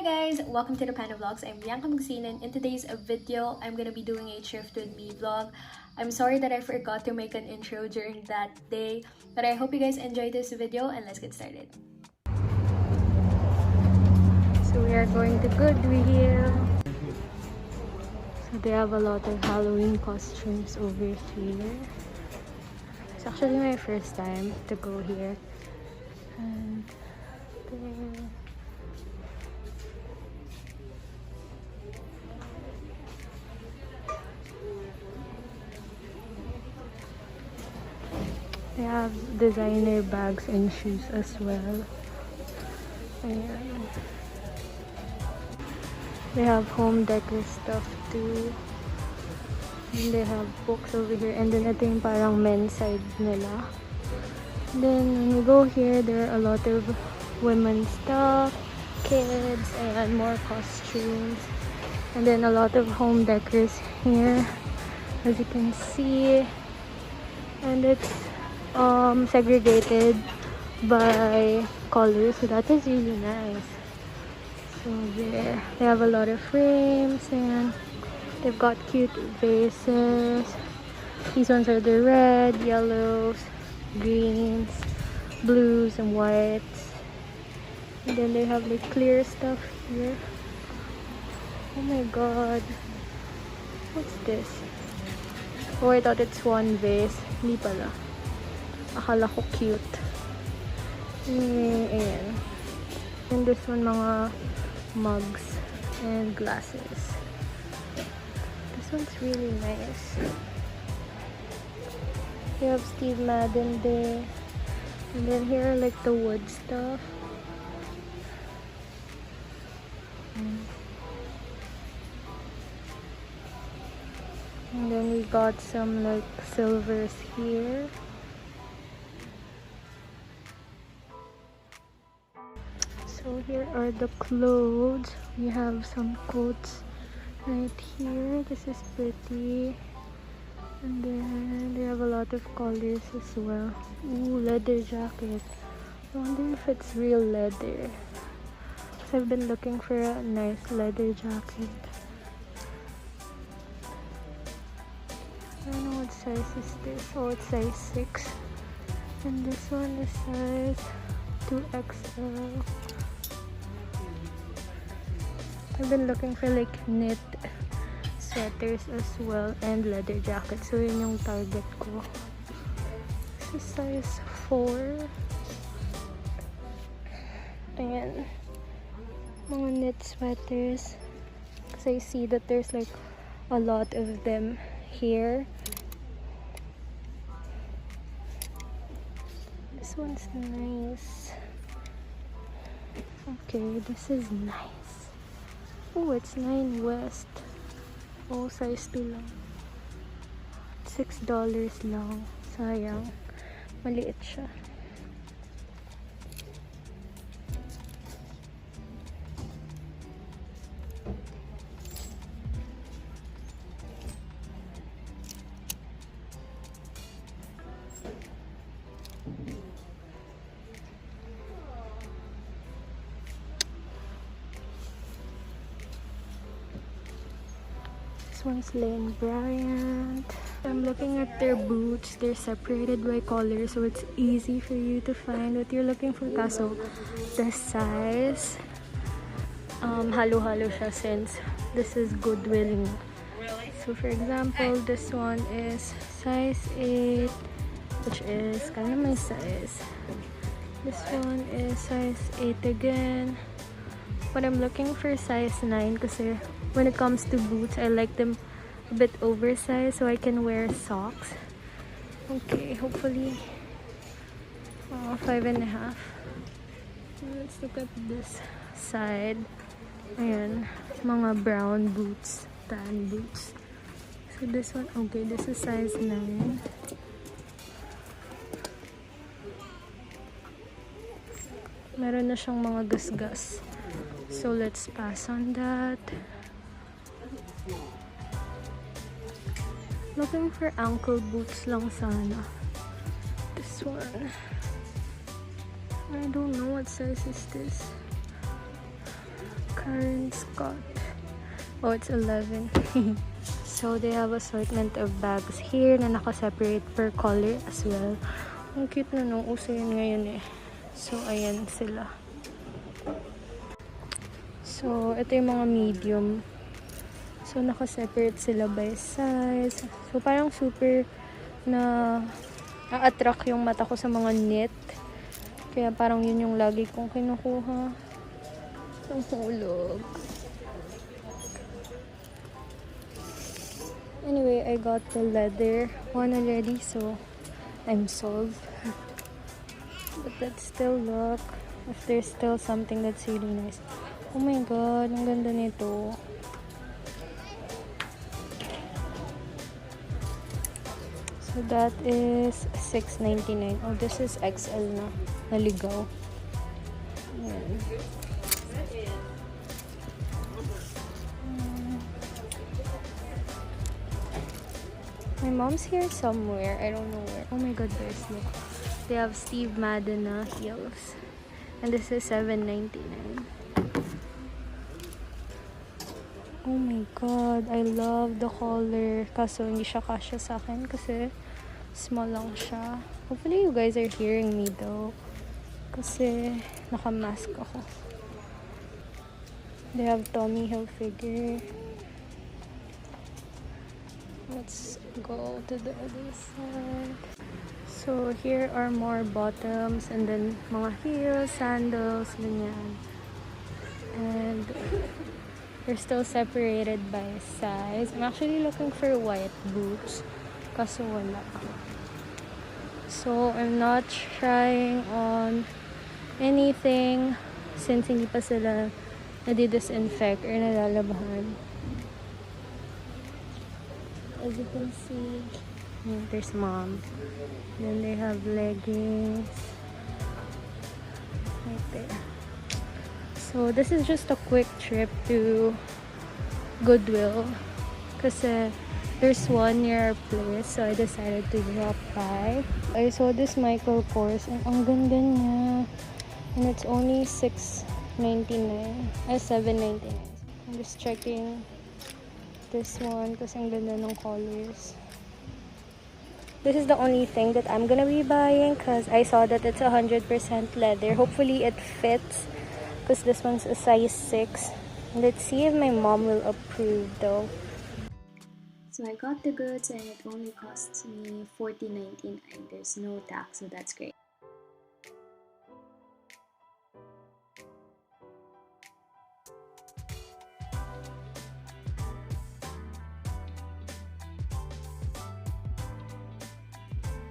Hi guys! Welcome to the Panda Vlogs. I'm Bianca Magsino, and in today's video, I'm gonna be doing a thrift with me vlog. I'm sorry that I forgot to make an intro during that day, but I hope you guys enjoyed this video and let's get started. So we are going to Goodwill. So they have a lot of Halloween costumes over here. It's actually my first time to go here. And there. They have designer bags and shoes as well. Ayan. They have home decor stuff too. And they have books over here. And then ito yung parang men's side nila. And then when we go here, there are a lot of women's stuff, kids, and more costumes. And then a lot of home decors here, as you can see. And it's segregated by color, so that is really nice. So there they have a lot of frames and they've got cute vases. These ones are the red, yellows, greens, blues, and whites. And then they have like clear stuff here. Oh my god, what's this? Oh, I thought it's one vase. Hindi pala. Akala ko cute. Ayan. And this one, mga mugs and glasses. This one's really nice. You have Steve Madden there. And then here are like the wood stuff. And then we got some like silvers here. So here are the clothes. We have some coats right here. This is pretty. And then they have a lot of colors as well. Ooh, leather jacket. I wonder if it's real leather. So I've been looking for a nice leather jacket. I don't know what size is this. Oh, it's size 6. And this one is size 2XL. I've been looking for like knit sweaters as well and leather jackets. So yun yung target ko. This is size 4. Ayan. Mga knit sweaters. Because I see that there's like a lot of them here. This one's nice. Okay, this is nice. Oh, it's 9 West. Oh, size 2 lang. $6 lang. Sayang. Maliit siya. This one's Lane Bryant. I'm looking at their boots. They're separated by color, so it's easy for you to find what you're looking for. Kaso, the size, halo-halo siya since this is Goodwill. So for example, this one is size 8, which is kind of my size. This one is size 8 again. But I'm looking for size 9 kasi when it comes to boots, I like them a bit oversized so I can wear socks. Okay, hopefully 5.5. Let's look at this side. Ayan, mga brown boots, tan boots. So this one, okay, this is size 9. Meron na siyang mga gasgas. So let's pass on that. Looking for ankle boots lang sana. This one. I don't know what size is this. Karen Scott. Oh, it's 11. So they have assortment of bags here na naka-separate per color as well. Ang cute na nung uso yun ngayon eh. So ayan sila. So ito yung mga medium. So naka-separate sila by size. So parang super na a-attract yung mata ko sa mga knit. Kaya parang yun yung lagi kong kinukuha. Ang hulog. Anyway, I got the leather one already, so I'm sold. But let's still look if there's still something that's really nice. Oh my god, ang ganda nito. So that is $6.99. Oh, this is XL na. Naligaw. Ayan. My mom's here somewhere. I don't know where. Oh my god, guys, look. They have Steve Madden heels. And this is $7.99. Oh my god, I love the color. Kaso hindi siya kasya sa akin kasi small lang siya. Hopefully you guys are hearing me though. Kasi naka-mask ako. They have Tommy Hilfiger. Let's go to the other side. So here are more bottoms and then mga heels, sandals, ganyan. And they're still separated by size. I'm actually looking for white boots. Kaso wala. So I'm not trying on anything since hindi pa sila nadi-disinfect or nalalabahan. As you can see, there's mom. Then they have leggings right there. So this is just a quick trip to Goodwill kasi there's one near our place, so I decided to drop by. I saw this Michael Kors and ang ganda niya, and it's only $6.99 $7.99. I'm just checking this one kasi ang ganda ng colors. This is the only thing that I'm gonna be buying because I saw that it's 100% leather. Hopefully it fits because this one's a size 6. Let's see if my mom will approve though. So I got the goods and it only cost me $14.99. There's no tax, so that's great.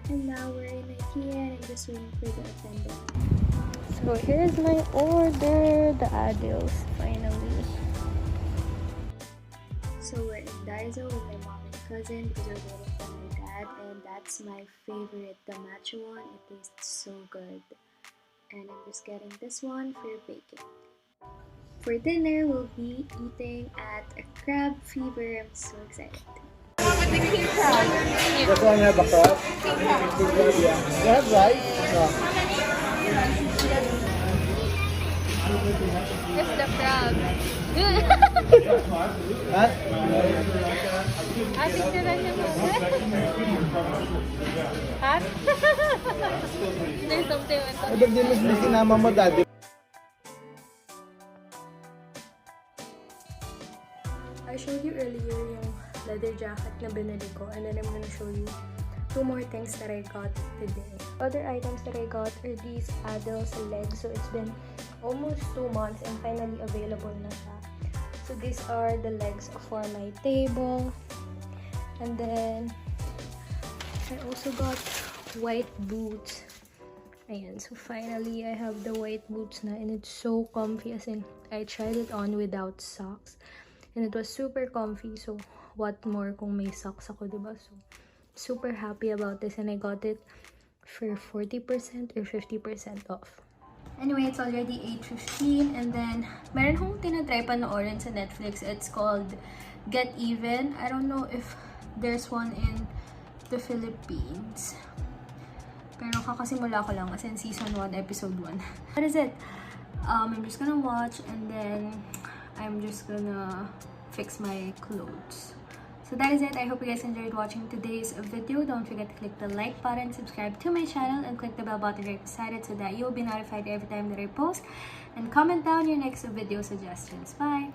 And now we're in IKEA and I'm just waiting for the attendant. So here's my order, the Adils, finally. So we're in Daiso with my mom and cousin because we're waiting for my dad, and that's my favorite, the Matcha one. It tastes so good. And I'm just getting this one for baking. For dinner, we'll be eating at a Crab Fever. I'm so excited. This one have a crab? You have rice? No. It's the crab. Huh? Picture na siya mo. Hat? There's something on top. Ano din mas sinama mo, daddy? I showed you earlier yung leather jacket na binili ko, and then I'm gonna show you two more things that I got today. Other items that I got are these Adels legs. So it's been almost 2 months and finally available na siya. So these are the legs for my table. And then I also got white boots. Ayan, so finally I have the white boots na, and it's so comfy, as in I tried it on without socks and it was super comfy. So what more kung may socks ako, diba? So super happy about this, and I got it for 40% or 50% off. Anyway, it's already 8:15, and then meron kong tinatry panoorin sa Netflix. It's called Get Even. I don't know if there's one in the Philippines, pero kakasimula ko lang, as in season 1, episode 1. What is it? I'm just gonna watch, and then I'm just gonna fix my clothes. So that is it. I hope you guys enjoyed watching today's video. Don't forget to click the like button, subscribe to my channel, and click the bell button right beside it so that you'll be notified every time that I post. And comment down your next video suggestions. Bye!